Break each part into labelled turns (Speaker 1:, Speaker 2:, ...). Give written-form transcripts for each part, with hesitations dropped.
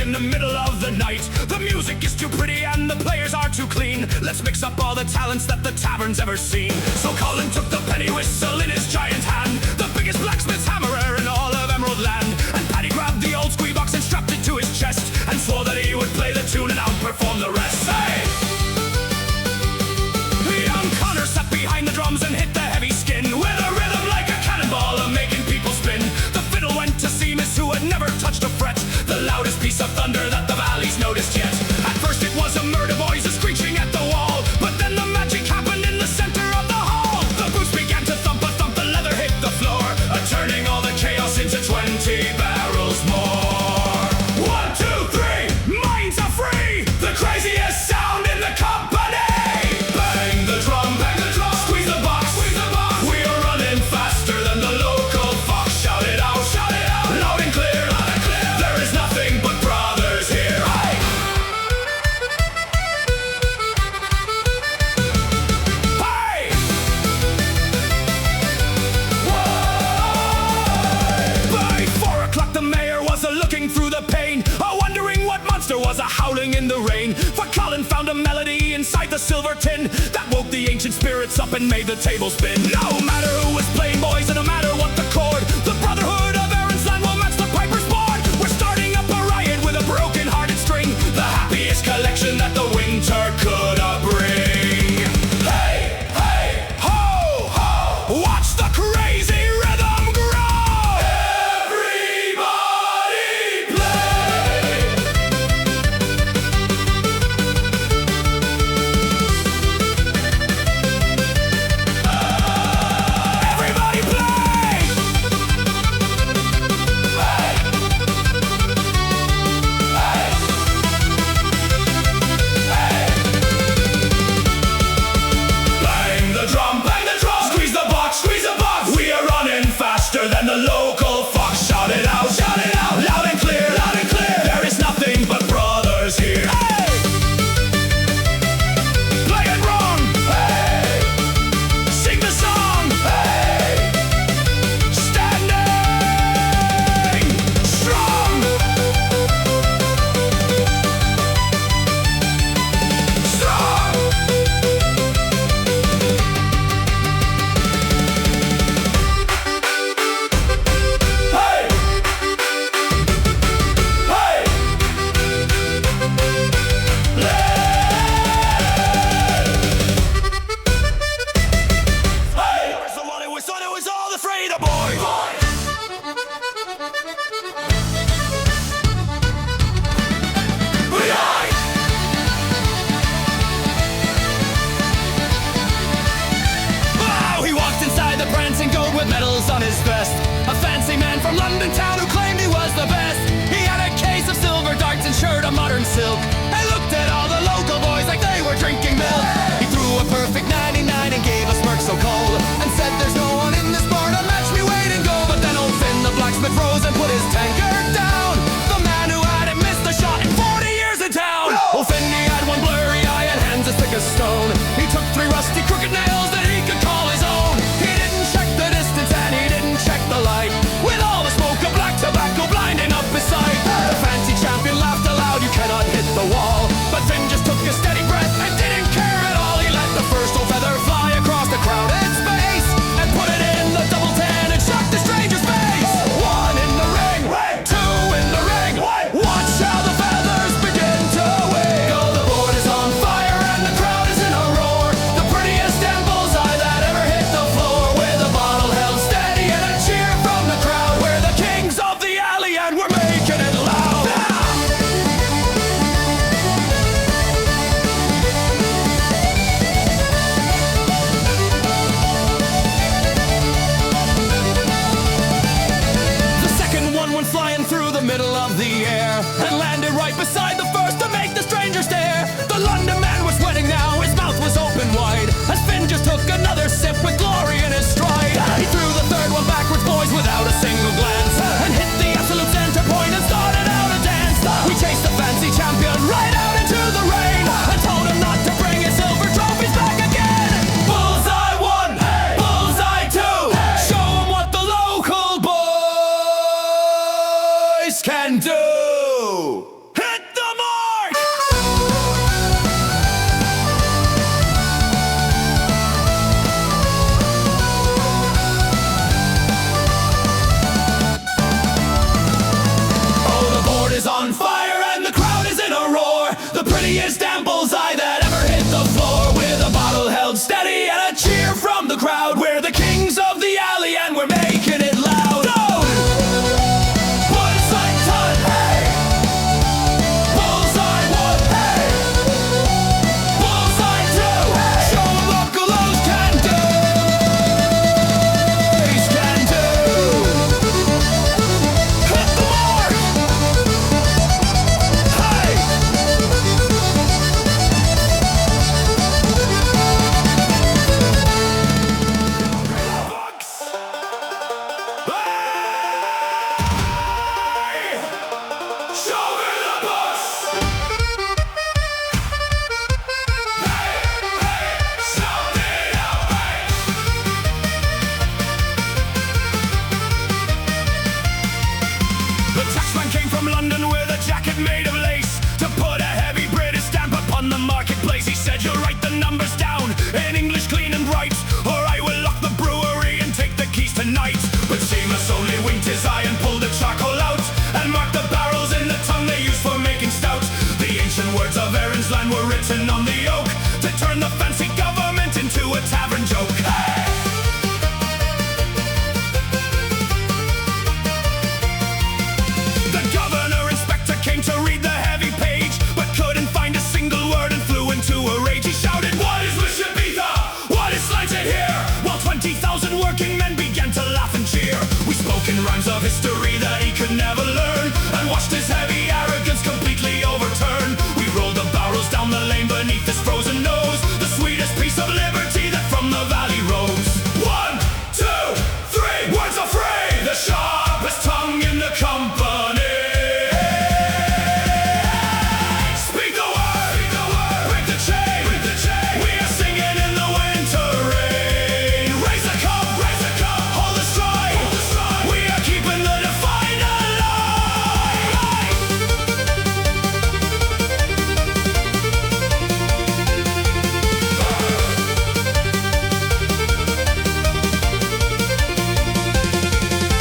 Speaker 1: in the middle of the night. The music is too pretty and the players are too clean. Let's mix up all the talents that the tavern's ever seen. So Colin took the penny whistle in his giant hand, the biggest blacksmith's hammerer in all of Emerald Land. And Paddy grabbed the old squee box and strapped it to his chest, and swore that he would play the tune and outperform the rest. Hey! Young Connor sat behind the drums and hit the heavy skin with a rhythm like a cannonball, making people spin. The fiddle went to Seamus, who had never touched a fret, the loudest piece of thunder that the valley's noticed yet. At first it was a murder voice screeching at the wall, but then the magic happened in the center of the hall. The boots began to thump, the leather hit the floor, turning all the chaos into 20 barrels more. 1, 2, 3, minds are free, the craziest sound in the company. Bang the drum, squeeze the box, we are running faster than the local fox. Shout it out, loud and clear, there is nothing but brothers here. Hey! Hey! Whoa! By 4 o'clock the mayor was looking through the pane, wondering what monster was howling in the rain. For Colin found a melody inside the silver tin that woke the ancient spirits up and made the table spin. No matter who was playing, boys, and no matter what the chord, the Brotherhood of Erinsland will match the piper's board. We're starting up a riot with a broken-hearted string, the happiest collection that the winter could bring. Hey, hey, ho, ho, watch the crazy rhythm grow. Everybody play. Everybody play. Hey. Hey. Bang the drum, squeeze the box, we are running faster than the local fox. Shout it out, loud and clear, there is nothing but brothers here. Hey! Play it wrong, hey! Sing the song, hey! Standing strong, strong. Hey! Hey! Hey! Somebody was thought it was all the Freda boys. Oh, he walked inside the prancing goat with medals on his vest, a fancy man from London town who claimed he was the best. He had a case of silver darts and shirt of modern silk, and looked at all the local boys like they were drinking milk. He threw a perfect 99 and gave a smirk so cold, and said there's no one in this bar to match me weight in gold. But then old Finn the blacksmith rose and put his tankard down, the man who hadn't missed a shot in 40 years in town. Old Finn, he had one blurry eye and hands as thick as stone. He took 3 rusty crooked nails that he could call his own. He didn't check the distance and he didn't check the light, with all the smoke of black tobacco blinding up his sight. The fancy champion laughed aloud, you cannot hit the wall. damn bullseye that ever hit the floor, with a bottle held steady and a cheer from the crowd. We're the kings of the alley and we're making it loud. Oh! Bullseye ton, hey! Bullseye one, hey! Bullseye two, hey! Show 'em what Gallows can do! Ace can do! Hit the mark! Hey! Bucks! Hey! Show me the bus! Hey, hey, shout it out, hey! The taxman came from London with a jacket made of lace to put a heavy British stamp upon the marketplace. He said, "You'll write the numbers down in English clean and bright, or I will lock the brewery and take the keys tonight." But Seamus only winked his eye and pulled the charcoal out and marked the barrels in the tongue they used for making stout. The ancient words of Erin's land were written on the oak to turn the fancy government into a tavern joke. Hey! The governor inspector came to read the heavy page, but couldn't find a single word and flew into a rage. He shouted, "What is Wishabitha? What is Sláinte here?" While 20,000 working men began to laugh and cheer. We spoke in rhymes of history that he could never learn, and watched his heavy arrogance completely overturn. We rolled the barrels down the lane beneath his frozen nose, the sweetest piece of liberty that from the valley rose. 1, 2, 3, words are free, the sharpest tongue in the company. Speak the word, break the chain, we are singing in the winter rain. Raise the cup, hold the stride, we are keeping the defiant alive.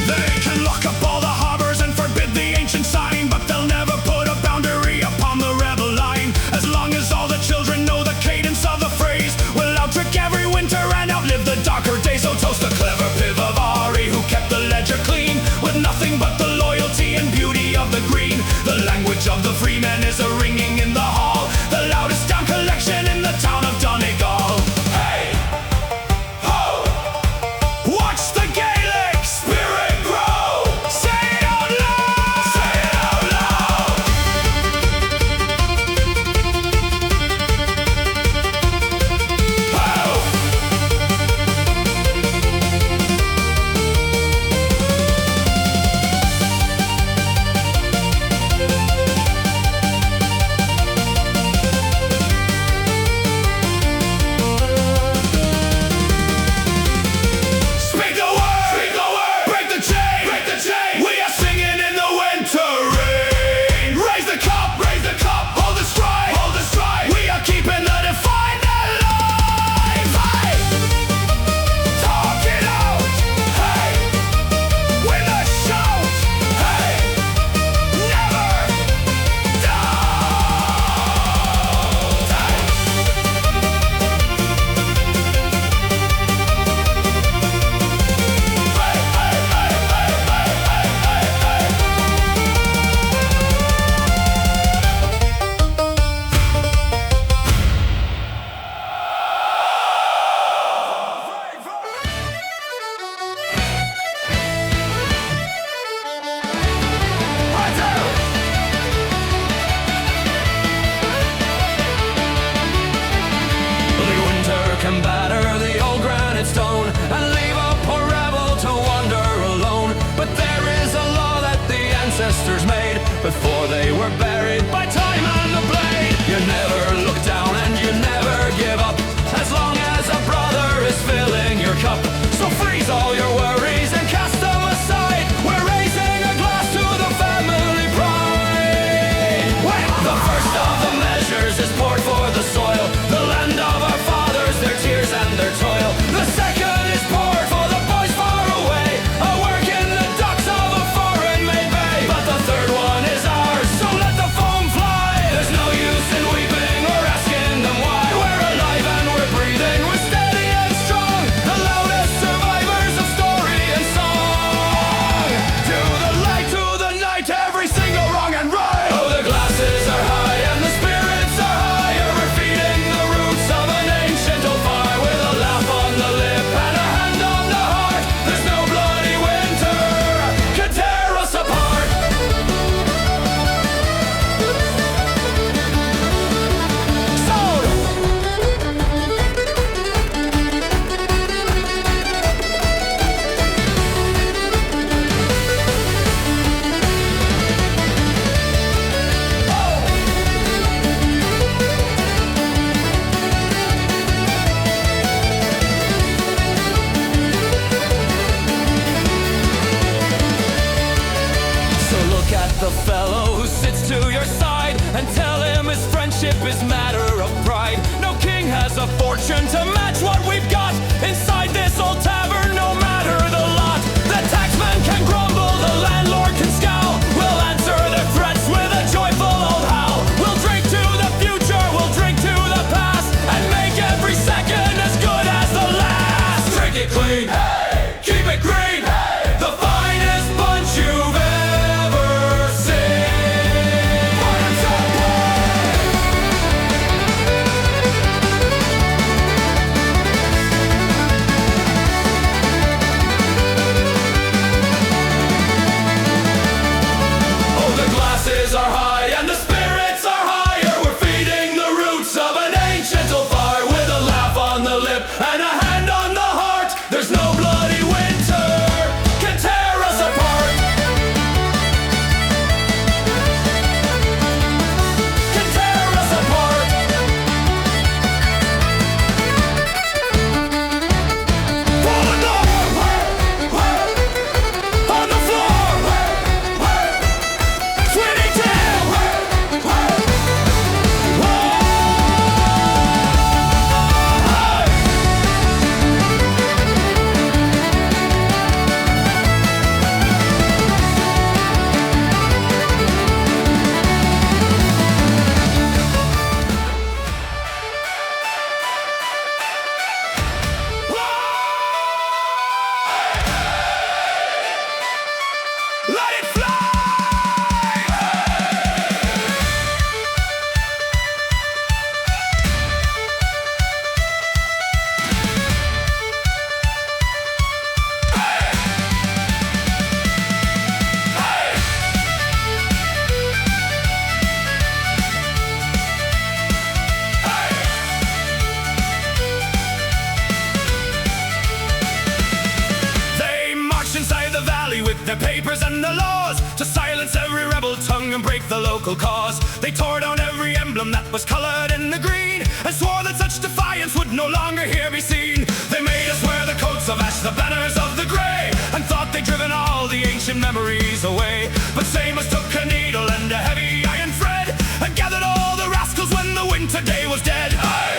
Speaker 1: They can lock up all the harbors and forbid the ancient sign, but they'll never put a boundary upon the rebel line. As long as all the children know the cadence of the phrase, we'll outtrick every winter and outlive the darker days. So toast the clever piv of Ari, who kept the ledger clean, with nothing but the loyalty and beauty of the green. The language of the freemen is a ringing in the hall, the loudest down collection in the town of Donegal. Hey! Ho! Watch the Gaelic spirit grow! Say it out loud! Say it out loud! Ho! Speak the word, break the chain, we are singing in the winter rain. Raise the cup, hold the stride, we are keeping the defiant alive. Hey! Talk it out, hey! Win the shout, hey! Never doubt, hey! The winter can batter the old granite stone and leave a poor rebel to wander alone. But there is a law that the ancestors made before they were buried by time and the blade. You never look down and you never give up, as long as a brother is filling your cup. So freeze all your worries and cast them aside. We're raising a glass to the family pride. When the first of the measures is poured for the soil, the land of our fathers, their tears and their toil. The second is poured for the boys far away, a work in the docks of a foreign made bay. But the third one is ours. in the laws to silence every rebel tongue and break the local cause. They tore down every emblem that was colored in the green and swore that such defiance would no longer here be seen. They made us wear the coats of ash, the banners of the grey, and thought they'd driven all the ancient memories away. But Samos took a needle and a heavy iron thread and gathered all the rascals when the winter day was dead. Aye.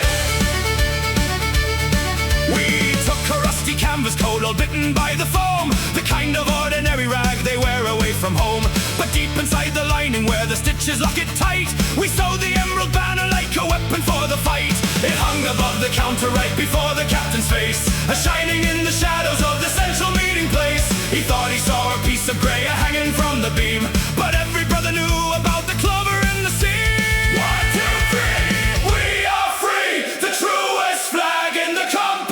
Speaker 1: We took a rusty canvas coat all bitten by the foam, the kind of ordinary rag they wear away from home. But deep inside the lining where the stitches lock it tight, we sewed the emerald banner like a weapon for the fight. It hung above the counter right before the captain's face, shining in the shadows of the central meeting place. He thought he saw a piece of grey hanging from the beam, but every brother knew about the clover in the sea. 1, 2, 3, we are free, the truest flag in the company.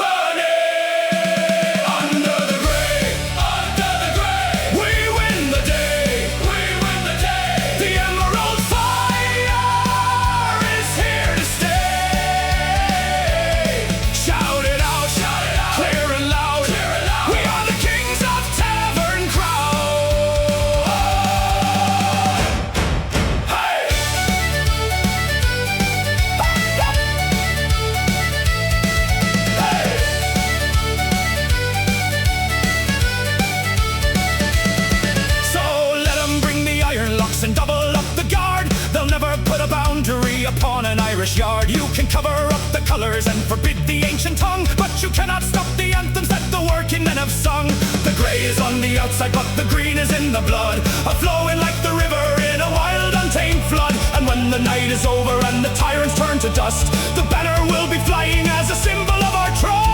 Speaker 1: And double up the guard. They'll never put a boundary upon an Irish yard. You can cover up the colours and forbid the ancient tongue, but you cannot stop the anthems that the working men have sung. The grey is on the outside, but the green is in the blood, a-flowing like the river in a wild untamed flood. And when the night is over and the tyrants turn to dust, the banner will be flying as a symbol of our trust.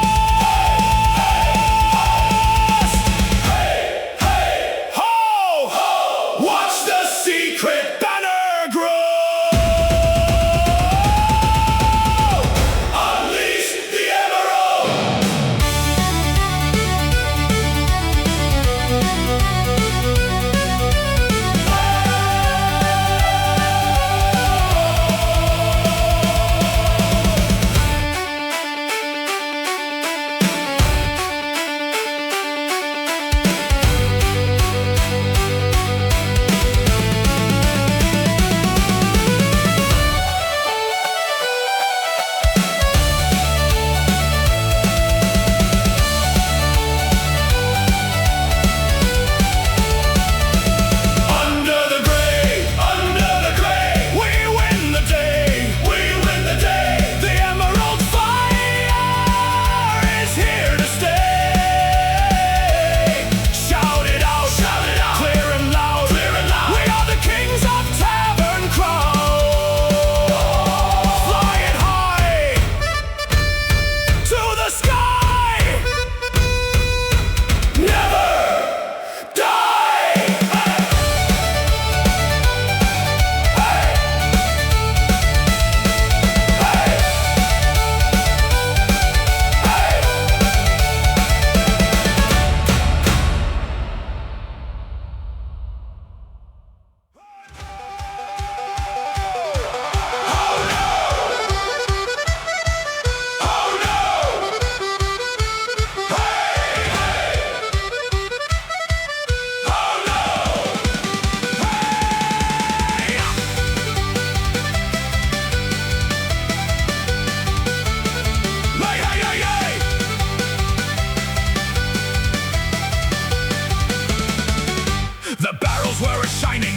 Speaker 1: Secret banner grow! Unleash the emerald!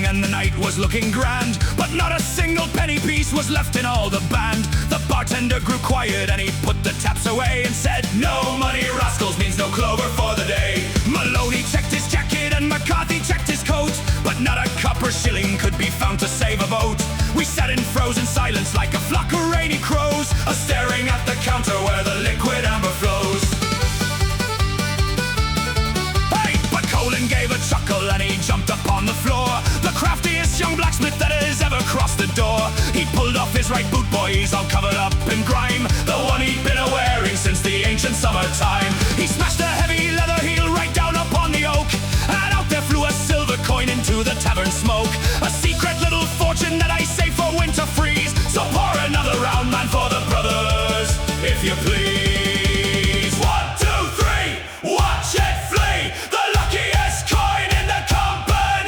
Speaker 1: And the night was looking grand, but not a single penny piece was left in all the band. The bartender grew quiet and he put the taps away and said, "No money, rascals, means no clover for the day." Maloney checked his jacket and McCarthy checked his coat, but not a copper shilling could be found to save a vote. We sat in frozen silence like a flock of rainy crows, staring at the counter where the liquid amber flows. Colin gave a chuckle and he jumped up on the floor, the craftiest young blacksmith that has ever crossed the door. He pulled off his right boot, boys, all covered up in grime, the one he'd been a-wearing since the ancient summertime. He smashed a heavy leather heel right down upon the oak, and out there flew a silver coin into the tavern smoke. A secret little fortune that I save for winter freeze, so pour another round, man, for the brothers, if you please. 1, 2, 3, watch it flee, the luckiest coin in the company.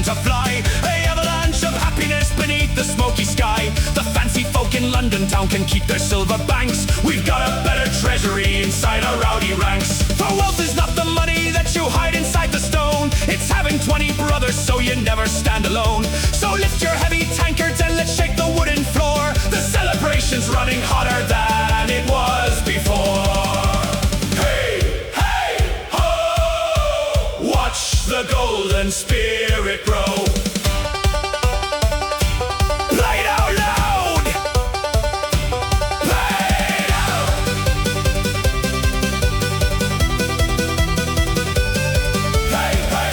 Speaker 1: began to fly. An avalanche of happiness beneath the smoky sky. The fancy folk in London town can keep their silver banks. We've got a better treasury inside our rowdy ranks. For wealth is not the money that you hide inside the stone. It's having 20 brothers so you never stand alone. So lift your heavy tankards and let's shake the wooden floor. The celebration's running hotter than it was before. Hey, hey, ho! Watch the golden spirit grow. Play it out loud! Play it out! Hey, hey!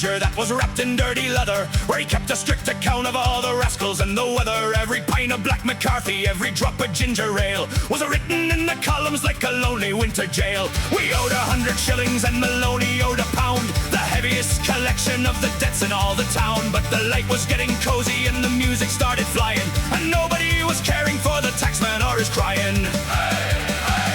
Speaker 1: That was wrapped in dirty leather, where he kept a strict account of all the rascals and the weather. Every pint of Black McCarthy, every drop of ginger ale was written in the columns like a lonely winter jail. We owed 100 shillings and Maloney owed a pound, the heaviest collection of the debts in all the town. But the light was getting cozy and the music started flying, and nobody was caring for the taxman or his crying.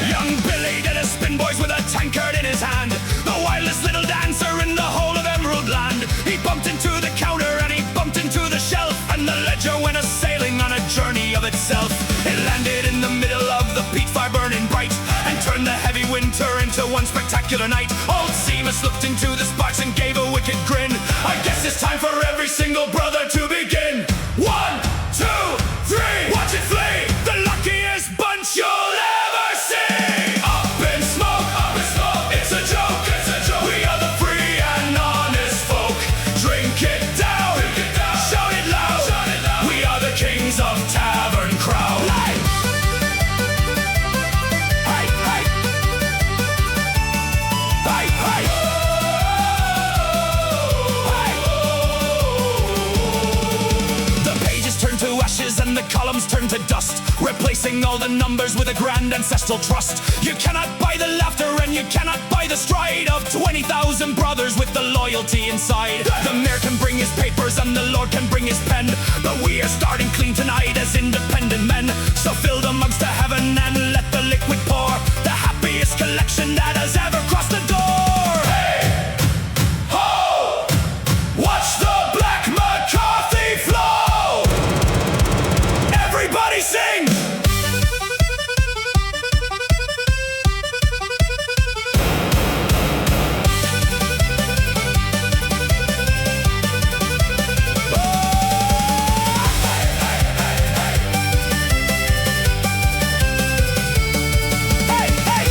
Speaker 1: Young Billy did a spin, boys, with a tankard in his hand, the wildest little dancer in the whole of Emerald Land. He bumped into the counter and he bumped into the shelf, and the ledger went a-sailing on a journey of itself. It landed in the middle of the peat fire burning bright, and turned the heavy winter into one spectacular night. Old Seamus looked into the sparks and gave a wicked grin. I guess it's time for every single brother to begin. 1, 2, 3, watch it flee! The luckiest bunch you'll ever see! Up in smoke, it's a joke, we are the free and honest folk. Drink it down, shout it loud, we are the kings of tavern crowd. Hey, hey, hey, hey, hey. The pages turn to ashes and the columns turn to dust, replacing all the numbers with a grand ancestral trust. You cannot buy the laughter and you cannot buy the stride of 20,000 brothers with the loyalty inside. The mayor can bring his papers and the lord can bring his pen, but we are starting clean tonight as independent men. So fill the mugs to heaven and let the liquid pour, the happiest collection that has ever crossed the door. Hey, ho, watch the Black McCarthy flow. Everybody sing! Hey, hey!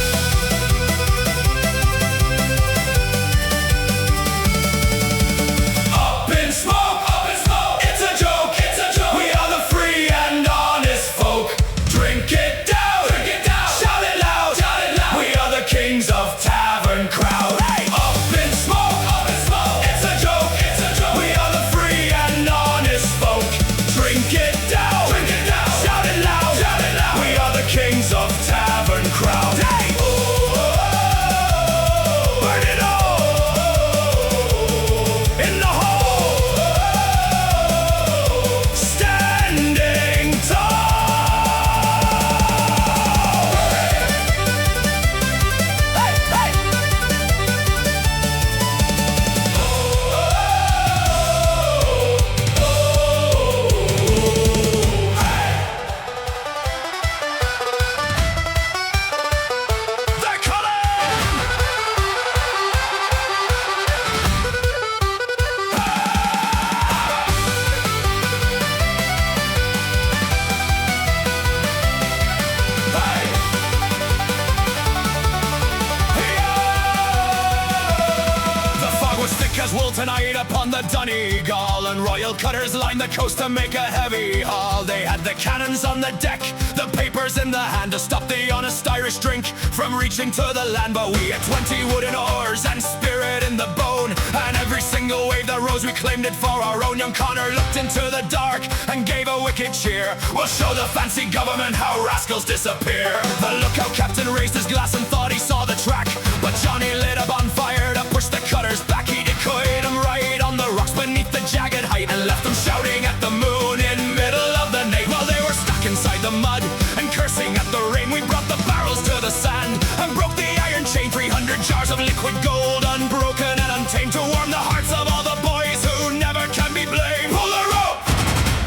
Speaker 1: as wool tonight upon the Donegal, and royal cutters lined the coast to make a heavy haul. They had the cannons on the deck, the papers in the hand, to stop the honest Irish drink from reaching to the land. But we had 20 wooden oars and spirit in the bone, and every single wave that rose we claimed it for our own. Young Connor looked into the dark and gave a wicked cheer. We'll show the fancy government how rascals disappear. The lookout captain raised his glass and thought he saw the track, but Johnny lit a bonfire to push the cutters back. He decoyed them right on the rocks beneath the jagged height, and left them shouting at the moon in middle of the night. While they were stuck inside the mud and cursing at the rain, we brought the barrels to the sand and broke the iron chain. 300 jars of liquid gold, unbroken and untamed, to warm the hearts of all the boys who never can be blamed. Pull the rope,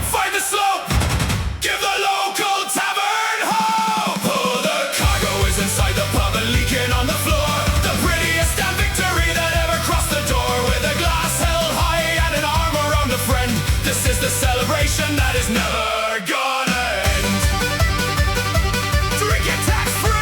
Speaker 1: find the slope, give the local tavern hope. Oh, the cargo is inside the pub and leaking on the floor. The prettiest damn victory that ever crossed the door, with a glass held high and an arm around a friend. This is the celebration that is never gonna end. Drink it tax-free!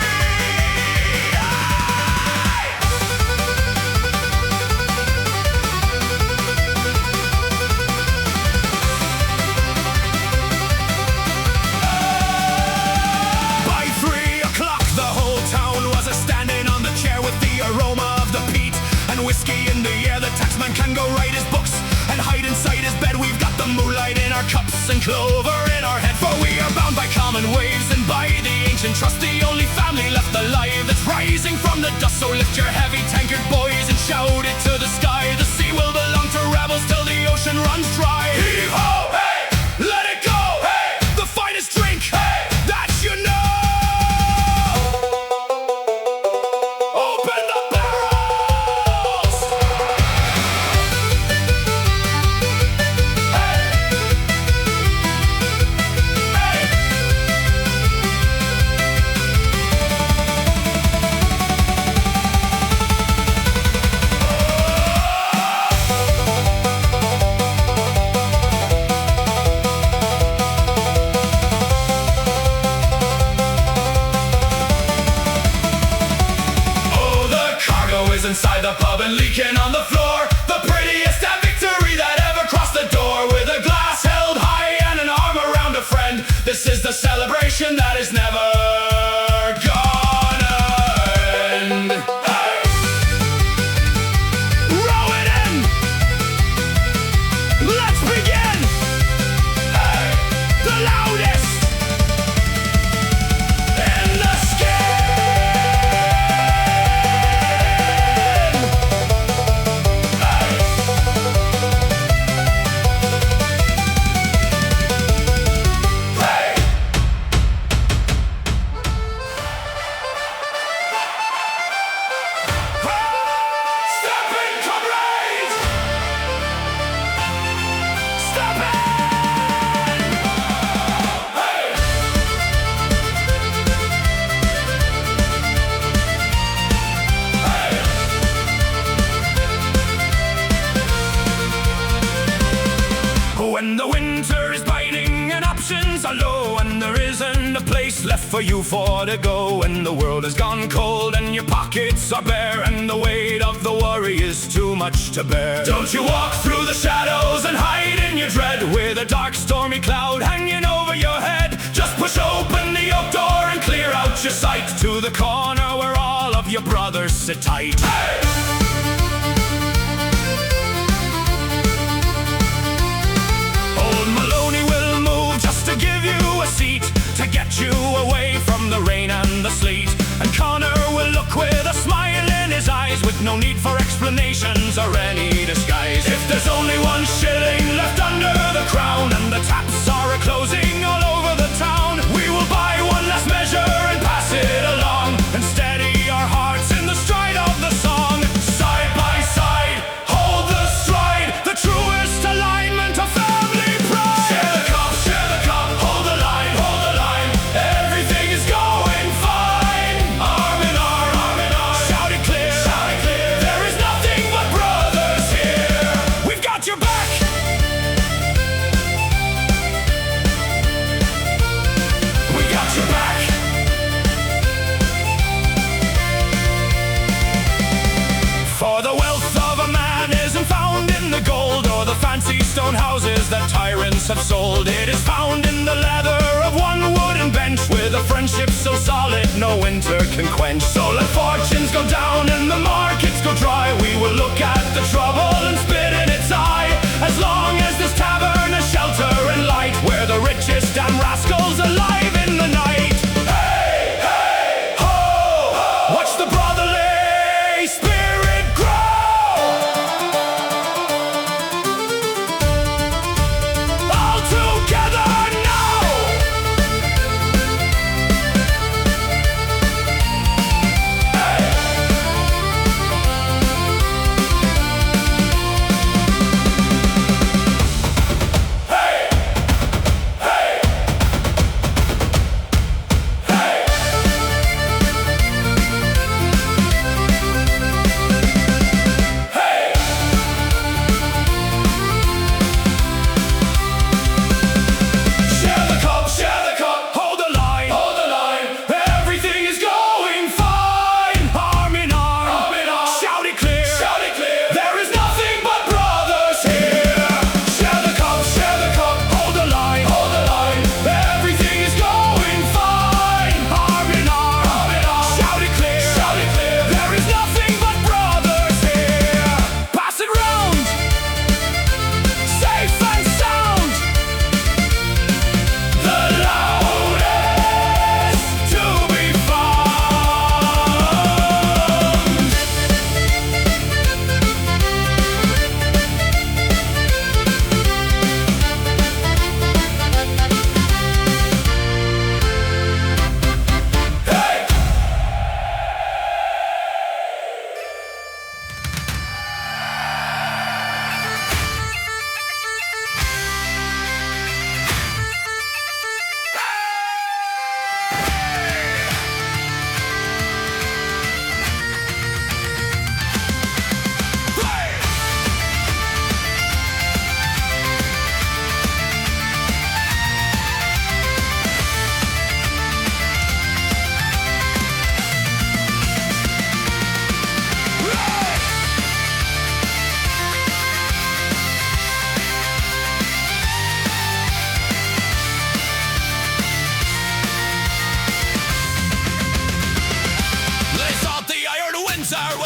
Speaker 1: By 3 o'clock the whole town was a-standing on the chair, with the aroma of the peat and whiskey in the air. The taxman can go write his books and hide inside his bed. We've got the moonlight in our cups and clover in our head, for we are bound by common waves and by the ancient trust, the only family left alive that's rising from the dust. So lift your heavy tankard, boys, and shout it to the sky. The sea will belong to rebels till the ocean runs dry. Heave ho, hey, let it go, hey, the finest drink, hey, that you know. Open the barrels. Inside the pub and leaking on the floor, the prettiest damn victory that ever crossed the door, with a glass held high and an arm around a friend. This is the celebration that is never gonna end. Hey! Row it in! Let's begin! Hey! The loudest in the skin! When the winter is biting and options are low, and there isn't a place left for you to go, when the world has gone cold and your pockets are bare, and the weight of the worry is too much to bear, don't you walk through the shadows and hide in your dread, with a dark stormy cloud hanging over your head. Just push open the oak door and clear out your sight to the corner where all of your brothers sit tight. Hey! To give you a seat, to get you away from the rain and the sleet. And Connor will look with a smile in his eyes, with no need for explanations or any disguise. If there's only 1 shilling left under the crown, and the taps are a-closing all over the town, we will buy 1 last measure and pass it along, and steady our hearts in the stride of the song. Side by side, hold the stride, the truest alignment of family pride. Share the cup, hold the line, everything is going fine. Arm in arm, shout it clear, there is nothing but brothers here. We've got your back. stone houses that tyrants have sold. It is found in the leather of one wooden bench, with a friendship so solid no winter can quench. So let fortunes go down and the markets go dry, we will look at the trouble and spit in its eye. As long as this tavern has shelter and light, we're the richest damn rascals alive in the night. Hey, hey, ho, ho. Watch the brotherly spirit grow. All together now. Hey.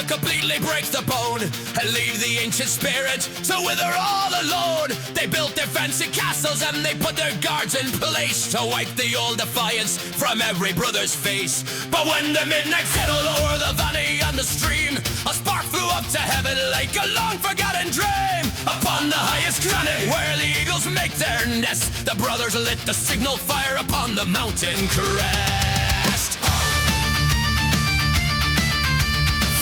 Speaker 1: Completely break the bone and leave the ancient spirit to wither all alone. They built their fancy castles and they put their guards in place to wipe the old defiance from every brother's face. But when the midnight settled over the valley and the stream, a spark flew up to heaven like a long forgotten dream. Upon the highest granite where the eagles make their nest, the brothers lit the signal fire upon the mountain crest.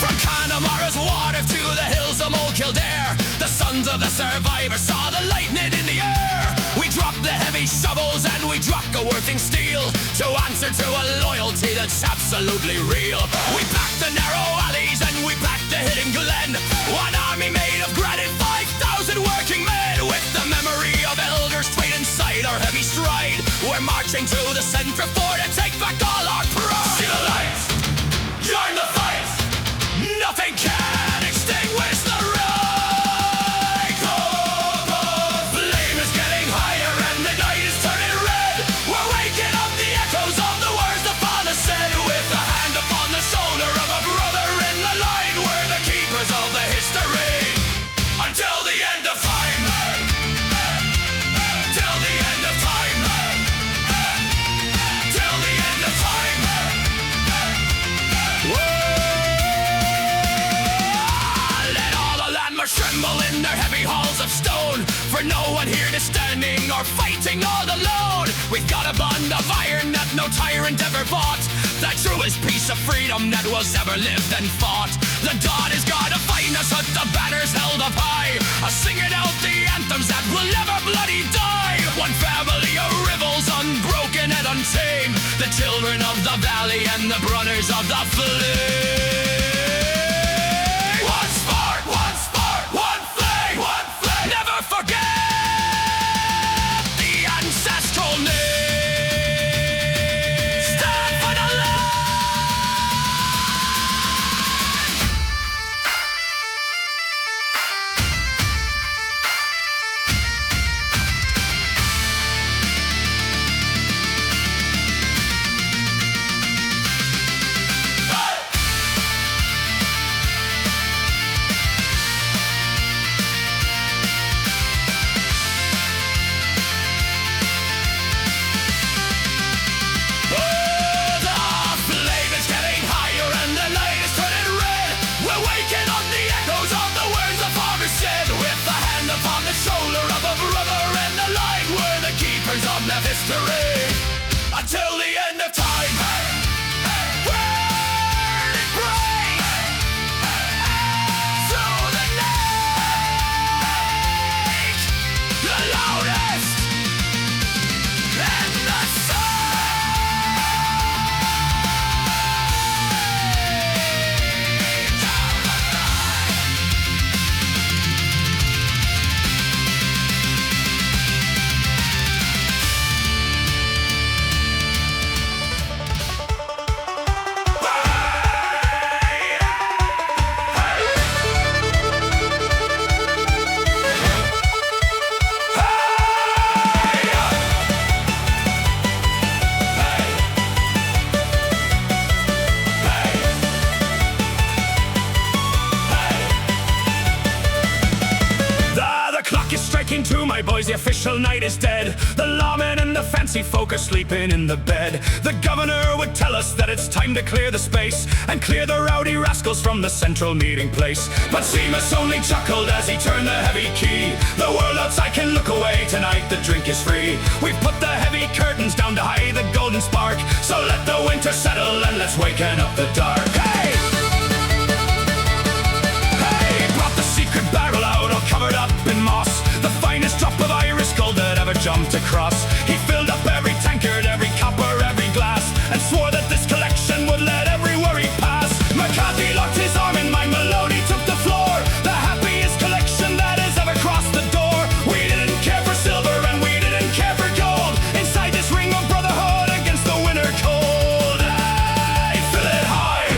Speaker 1: From Connemara's water to the hills of Old Kildare, the sons of the survivors saw the lightning in the air. We dropped the heavy shovels and we dropped the working steel to answer to a loyalty that's absolutely real. We packed the narrow alleys and we packed the hidden glen, one army made of granite, 5,000 working men. With the memory of elders straight inside our heavy stride, we're marching to the centre fort to take back all our pride. See the lights, join the fight. Nothing can extinguish the rage. Flame is getting higher and the night is turning red. We're waking up the echoes of the words the father said. With a hand upon the shoulder of a brother in the line, we're the keepers of the history until the end of time. Till the end of time. Till the end of time. Whoa. Tremble in their heavy halls of stone, for no one here is standing or fighting all alone. We've got a bond of iron that no tyrant ever bought, the truest piece of freedom that was ever lived and fought. The dawn is gonna find us with the banners held up high, singing out the anthems that will never bloody die. One family of rivals, unbroken and untamed, the children of the valley and the brothers of the flame. victory until the end of time. Where it breaks through the night, the loudest and the to my boys, the official night is dead. The lawmen and the fancy folk are sleeping in the bed. The governor would tell us that it's time to clear the space and clear the rowdy rascals from the central meeting place. But Seamus only chuckled as he turned the heavy key. The world outside can look away, tonight the drink is free. We've put the heavy curtains down to hide the golden spark, so let the winter settle and let's waken up the dark. Hey! Hey! Brought the secret barrel out all covered up in moss, the finest drop of Irish gold that ever jumped across. He filled up every tankard, every copper, every glass, and swore that this collection would let every worry pass. McCarthy locked his arm and my melody took the floor, the happiest collection that has ever crossed the door. We didn't care for silver and we didn't care for gold, inside this ring of brotherhood against the winter cold. Hey, fill it high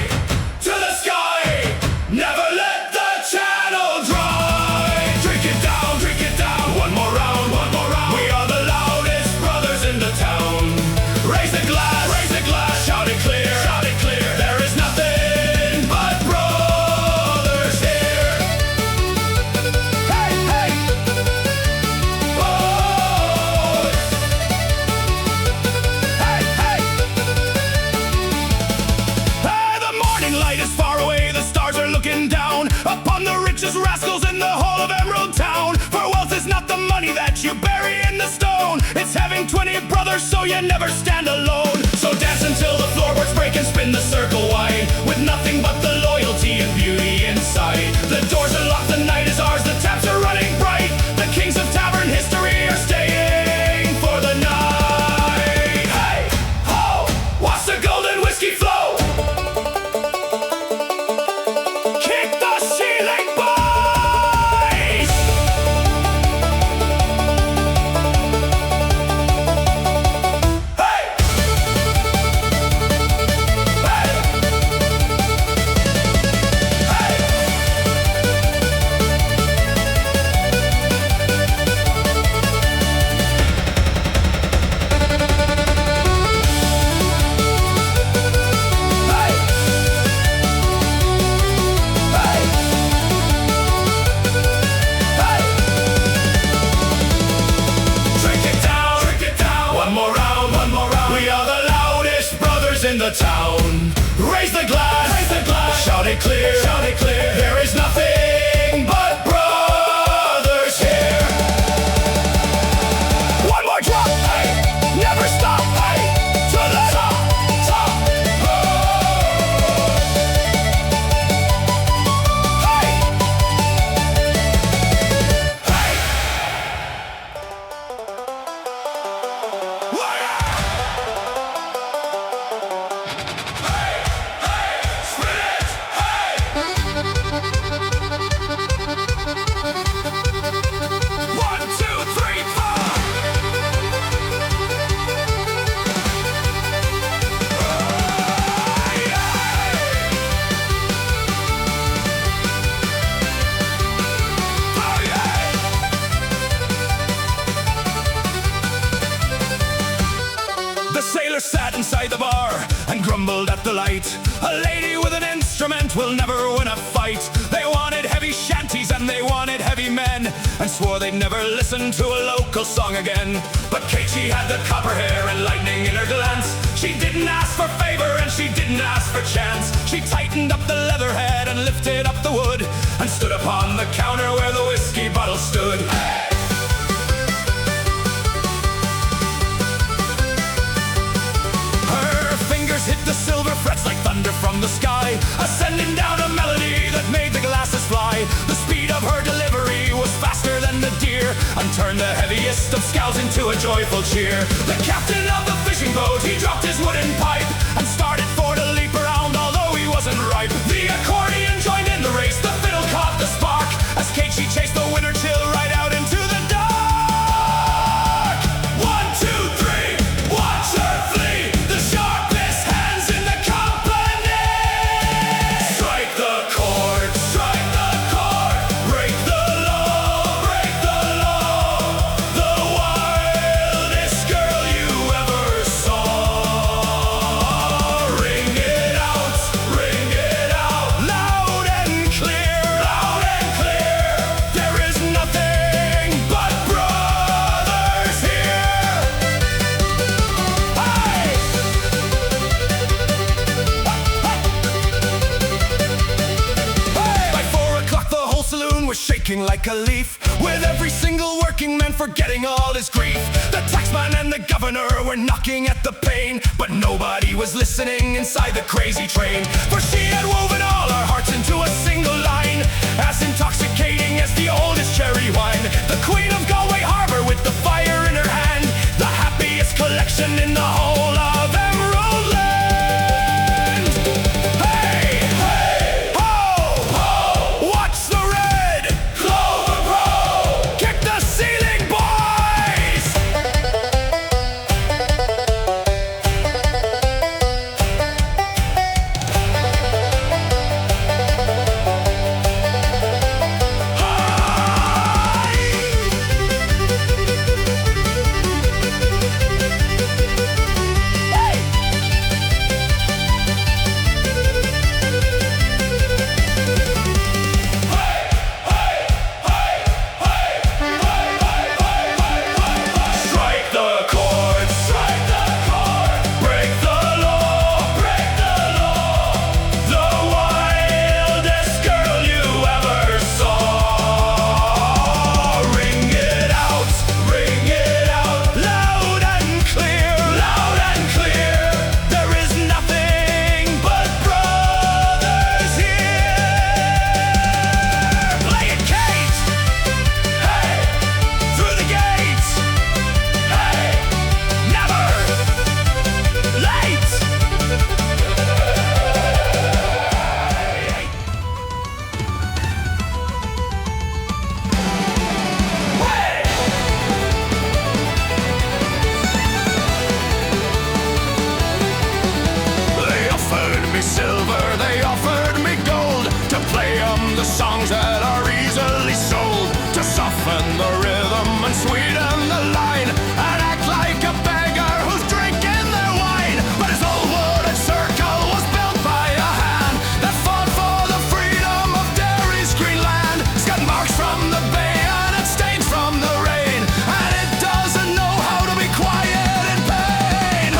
Speaker 1: to the sky, never let the channel dry. Drink it down, drink it down, one more round, one more round. We are the loudest brothers in the town. Raise the glass, shout it clear, shout it clear. There is nothing but brothers here. Hey, hey, oh. Hey, hey. Hey, the morning light is far away, the stars are looking down upon the richest rascals in the whole of Emerald Town. For wealth is not the money that you bury in the stone, it's having 20 brothers so you never stand alone. So dance until the floorboards break and spin the circle wide, with nothing but the loyalty and beauty inside. The doors are locked, the night is ours, the taps are running bright. The kings of tavern history are staying for the night. Hey, ho, watch the golden whiskey flow. Kick the Shilling boys. Hey, hey, hey. Drink it down, one more round, one more round. We are the loudest brothers in the town. Raise the glass, shout it clear, shout it clear. There is nothing but brothers here. One more drop, hey, never stop, hey, to the top, top, oh. Hey, hey. Hey, hey, spin it, hey. 1, 2, 3, 4. The sailor sat inside the bar and grumbled at the light. A lady with an instrument will never win a fight. They wanted heavy shanties and they wanted heavy men, and swore they'd never listen to a local song again. But Kate, she had the copper hair and lightning in her glance. She didn't ask for favor and she didn't ask for chance. She tightened up the leather head and lifted up the wood, and stood upon the counter where the whiskey bottle stood. turned the heaviest of scows into a joyful cheer. The captain of the fishing boat, he dropped his wooden pipe and started for the leap around, although he wasn't ripe. The accordion joined in the race, the fiddle caught the spark as Kate, she chased the winter chill right out into the dark. 1, 2, 3, watch her flee, the sharpest hands in the company. Strike the chord, break the law, the wildest girl you ever saw. Ring it out, loud and clear, there is nothing but brothers here. Hey! By 4 o'clock the whole saloon was shaking like a leaf, with every single working man forgetting all his grief. The taxman and the governor were knocking at the pane, but nobody was listening inside the crazy train. For she had woven all our hearts into a single line, as intoxicating as the oldest cherry wine. The Queen of Galway Harbour with the fire in her hand, the happiest collection in the whole of Emerald Land. Hey! Hey! Ho! Ho! Watch the red Clover Pro! Kick the ceiling, boys! Silver, they offered me gold to play the songs that are easily sold, to soften the rhythm and sweeten the line, and act like a beggar who's drinking their wine. But his old wooden circle was built by a hand that fought for the freedom of Derry's green land. It's got marks from the bay and it stains from the rain, and it doesn't know how to be quiet in pain.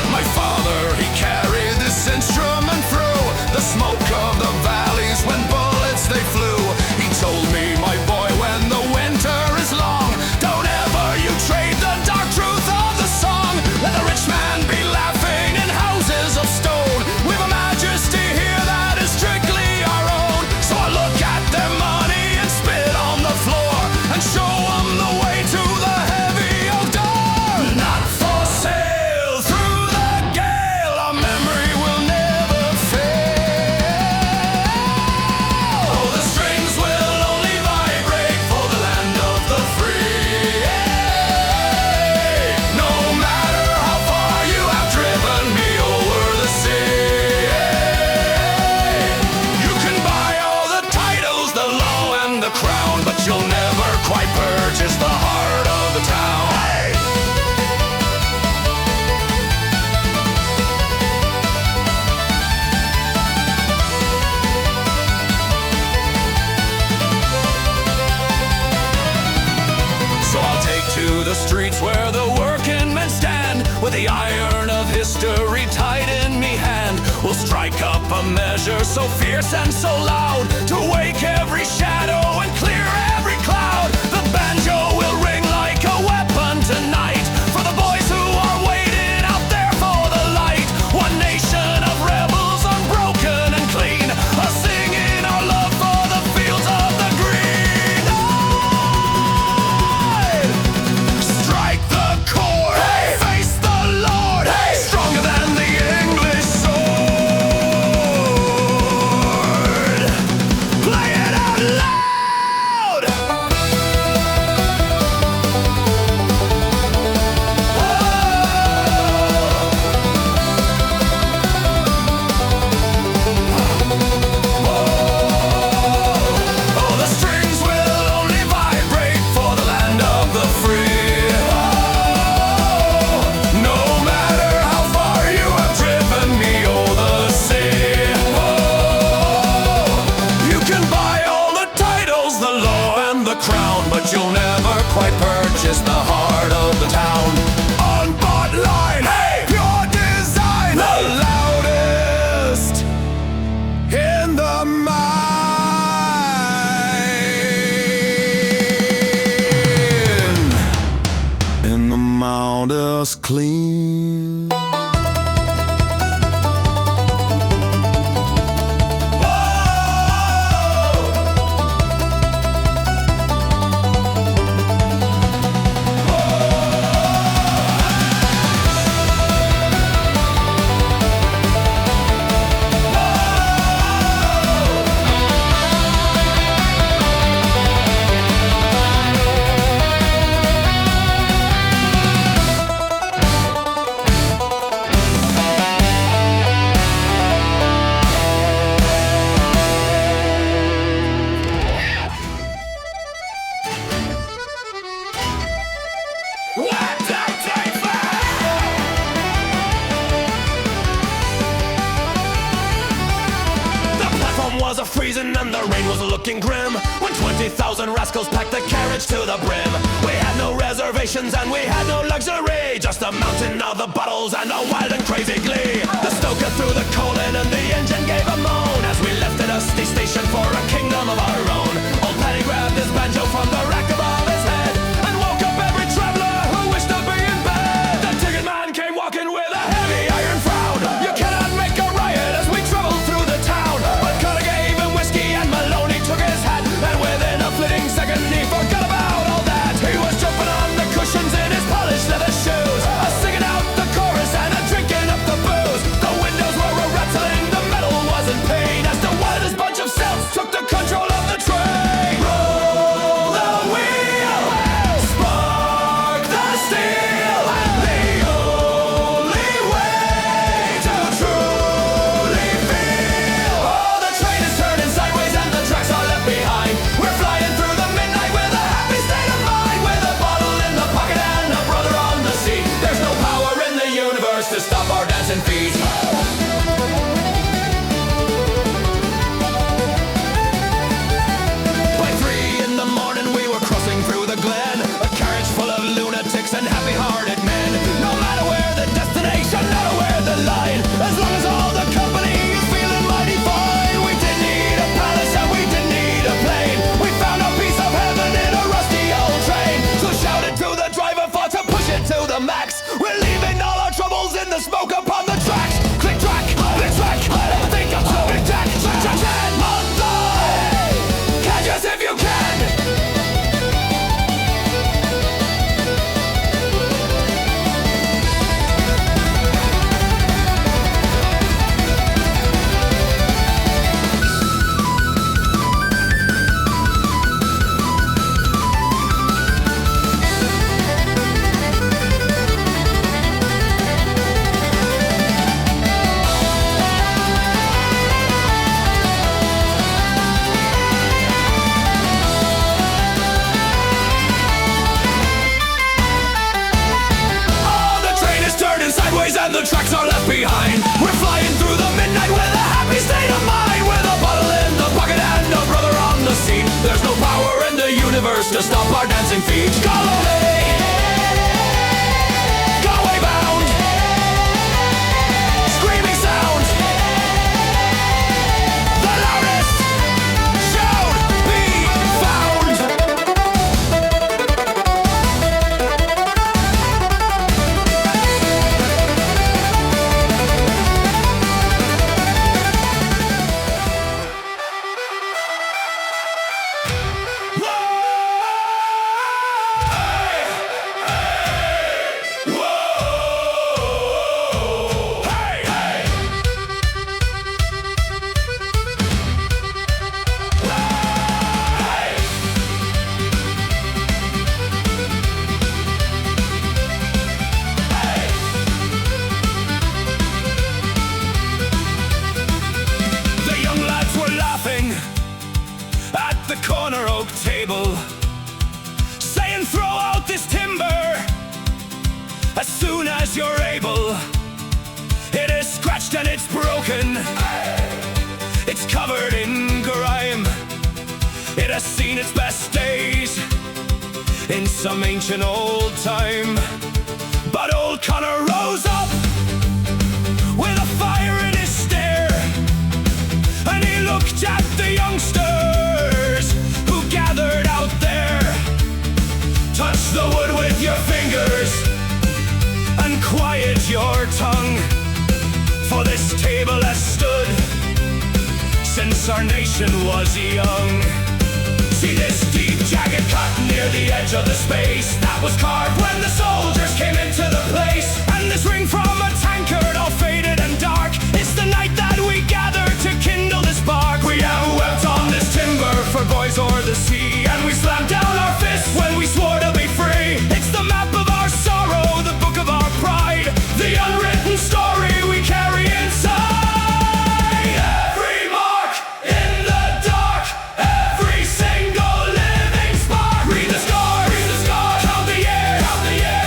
Speaker 1: My father, he carried this instrument through the smoke of the valleys when bullets they flew. He told me, my boy, when the winter is long, don't ever you trade the dark truth of the song. Let the rich man be laughing in houses of stone. We've a majesty here that is strictly our own. So I look at their money and spit on the floor and show them the way to the heavy oak door. Not for sale, through the gale, our memory will never fail. Oh, the strings will only vibrate for the land of the free. No matter how far you have driven me over the sea. You can buy all the titles, the law and the crown, but you'll never quite purchase the heart of the town. So I'll take to the streets where the working men stand, with the iron of history tied in me hand. We'll strike up a measure so fierce and so loud, to wake every shadow and clear every cloud. The banjo will ring like a weapon tonight, for the boys who are waiting out there for the light. One nation of rebels, unbroken and clean, a looking grim, when 20,000 rascals packed the carriage to the brim. We had no reservations and we had no luxury, just a mountain of the bottles and a wild and crazy glee. The stoker threw the coal in and the engine gave a moan as we left at a station for a kingdom of our own. Old Paddy grabbed his banjo from the rack above his head and woke up every traveller who wished to be in bed. The ticket man came walking with a heavy iron frown. You cannot make a riot as we traveled through the town, but Connor gave him whiskey and Maloney took his hat, and within a flitting second he forgot about all that. He was jumping on the cushions in his polished leather shoes, singing out the chorus and drinking up the booze. The windows were rattling, the metal was in pain as the wildest bunch of Celts took the control of the train. Roll the wheel, spark the steel, the only way to truly feel. Oh, the train is turning sideways and the tracks are left behind. We're flying through the midnight with a happy state of mind, with a bottle in the pocket and a brother on the seat. There's no power in the universe to stop our dancing feet. By 3 in the morning we were crossing through the glen, a carriage full of lunatics and happy-hearted men. No matter where the destination, no matter where the line, as long as all the company is feeling mighty fine. We didn't need a palace and we didn't need a plane. We found a piece of heaven in a rusty old train. So shouted to the driver for to push it to the max. We're leaving all our troubles in the smoke upon the tracks. Click track, click track, think I'm so big jack. Track, track, track, on the catch us if you can. And the tracks are left behind. We're flying through the midnight with a happy state of mind, with a bottle in the pocket and a brother on the seat. There's no power in the universe to stop our dancing feet. Galway, Galway bound, screaming sound, the loudest shall be found. Corner oak table, saying throw out this timber as soon as you're able. It is scratched and it's broken, it's covered in grime. It has seen its best days in some ancient old time. But old Connor rose up with a fire in his stare, and he looked at the youngsters who gathered out there. Touch the wood with your fingers and quiet your tongue, for this table has stood since our nation was young. See this deep jagged cut near the edge of the space that was carved when the soldiers came into the place. And this ring from a tankard all faded and dark, it's the night that we gathered to kindle the spark. We have wept on this timber for boys o'er the sea, and we slammed down our fists when we swore to be free. It's the map of our sorrow, the book of our pride, the unwritten story we carry inside. Every mark in the dark, every single living spark. Read the scars, count the years,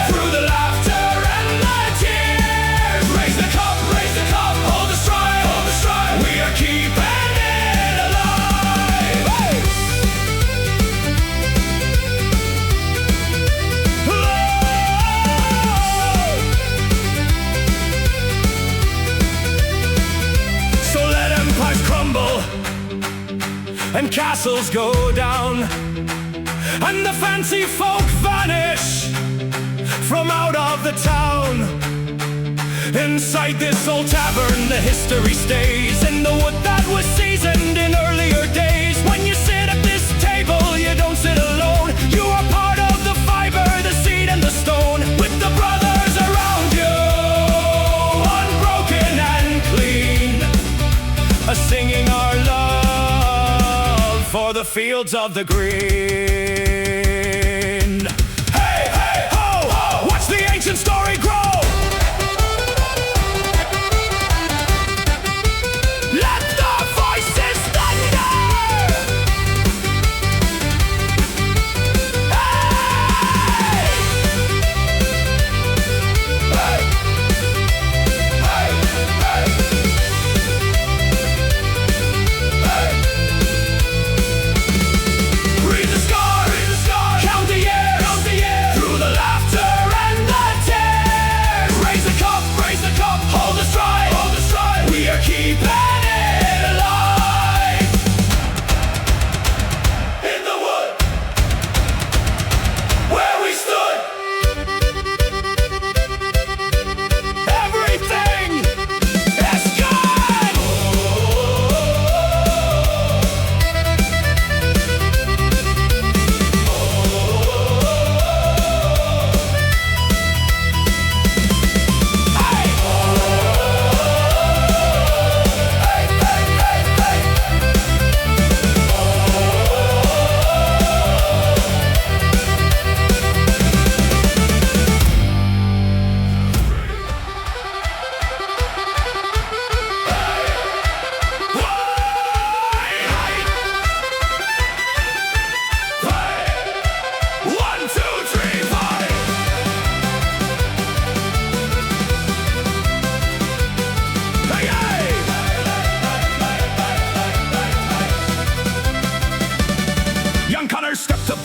Speaker 1: through the laughter and the tears. and castles go down, and the fancy folk vanish from out of the town. Inside this old tavern, the history stays in the wood that was seasoned in earlier days. When you sit at this table, you don't sit alone. You are part of the fiber, the seed, and the stone. With the brothers around you, unbroken and clean, singing our love for the fields of the green. Hey, hey, ho, ho! Watch the ancient story grow.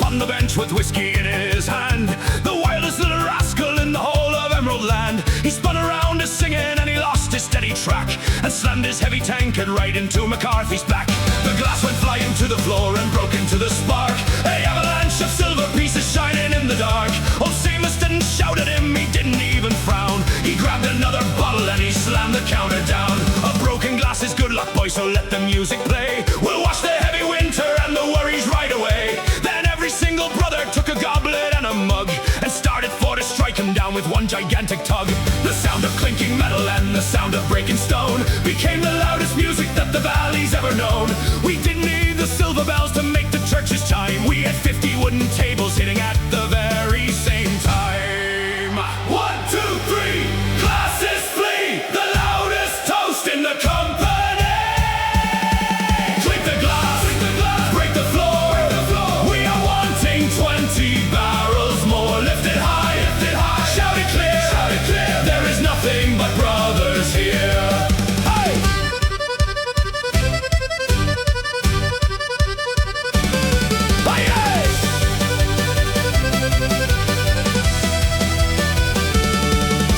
Speaker 1: On the bench with whiskey in his hand, the wildest little rascal in the whole of Emerald Land. He spun around his singing and he lost his steady track and slammed his heavy tankard right into McCarthy's back. The glass went flying to the floor and broke into the spark. An avalanche of silver pieces shining in the dark. Old Seamus didn't shout at him, he didn't even frown. He grabbed another bottle and he slammed the counter down. A broken glass is good luck, boys, so let the music play. We'll wash the heavy winter and the worries right away. Every single brother took a goblet and a mug and started for to strike him down with one gigantic tug. The sound of clinking metal and the sound of breaking stone became the loudest music that the valley's ever known. We didn't need the silver bells to make the churches chime. We had 50 wooden tables hitting at the very same time. 1, 2, 3, glasses flee, the loudest toast in the company. Clink the glass, break the floor. 20 barrels more, lift it high, shout it clear, there is nothing but brothers here. Hey! Hey, hey!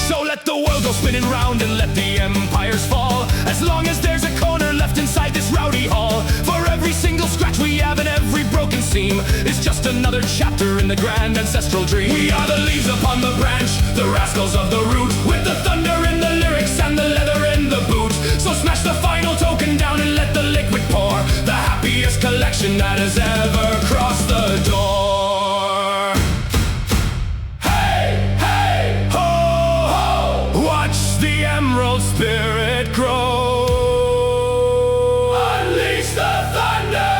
Speaker 1: So let the world go spinning round and let the empires fall, as long as there's a corner left inside this rowdy hall. For every single scratch we have and every broken seam is just another chapter in the grand ancestral dream. We are the leaves upon the branch, the rascals of the root, with the thunder in the lyrics and the leather in the boot. So smash the final token down and let the liquid pour, the happiest collection that has ever crossed the door. Hey, hey, ho, ho, watch the emerald spirit grow. Unleash the thunder.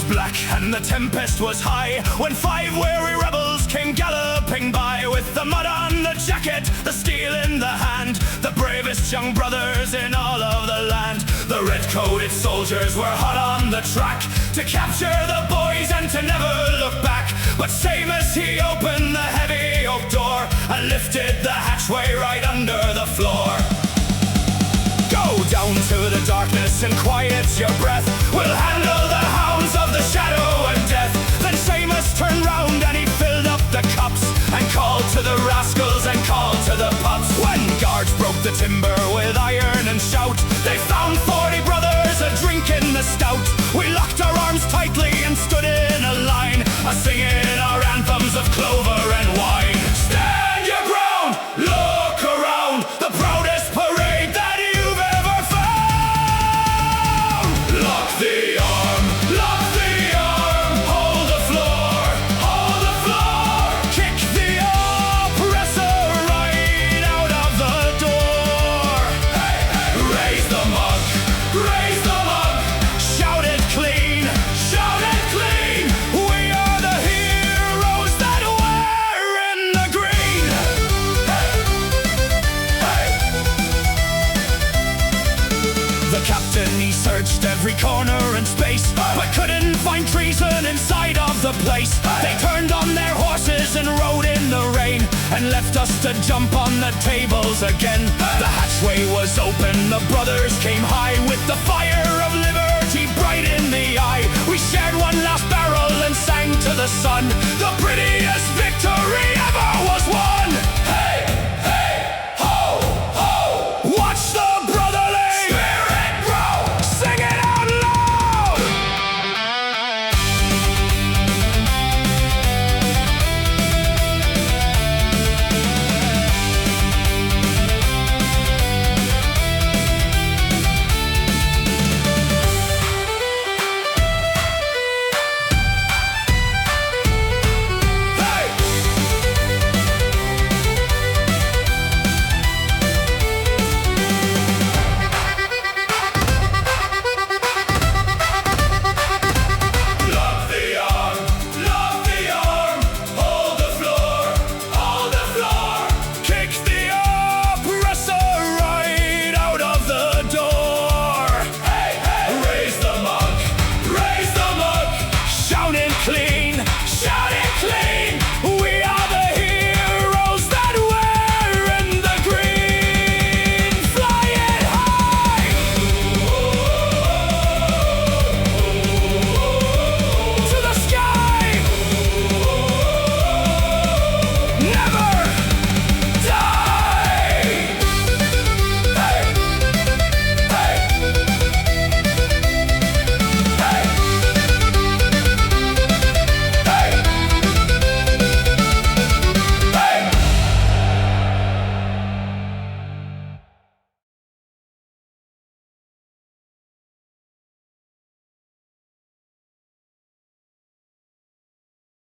Speaker 1: black and the tempest was high, when 5 weary rebels came galloping by, with the mud on the jacket, the steel in the hand, the bravest young brothers in all of the land. The red-coated soldiers were hot on the track to capture the boys and to never look back. But same as he opened the heavy oak door and lifted the hatchway right under the floor. Go down to the darkness and quiet your breath. We'll handle the hounds of the shadow and death. Then Seamus turned round and he filled up the cups and called to the rascals and called to the pups. When guards broke the timber with iron and shout, they found 40 brothers a drinking the stout. We locked our arms tightly and stood in a line, a-singing our anthems of clover and wine. Stand your ground, look around, the proudest parade that you've ever found. Lock the arm, hold the floor, kick the oppressor right out of the door. Hey, hey. Raise the mug, shout it clean, we are the heroes that wear in the green. Hey, hey. The captain, he searched every corner and space, but couldn't find treason inside of the place. They turned on their horses and rode in the rain and left us to jump on the tables again. The hatchway was open, the brothers came high, with the fire of liberty bright in the eye. We shared one last barrel and sang to the sun, the prettiest victory ever was won.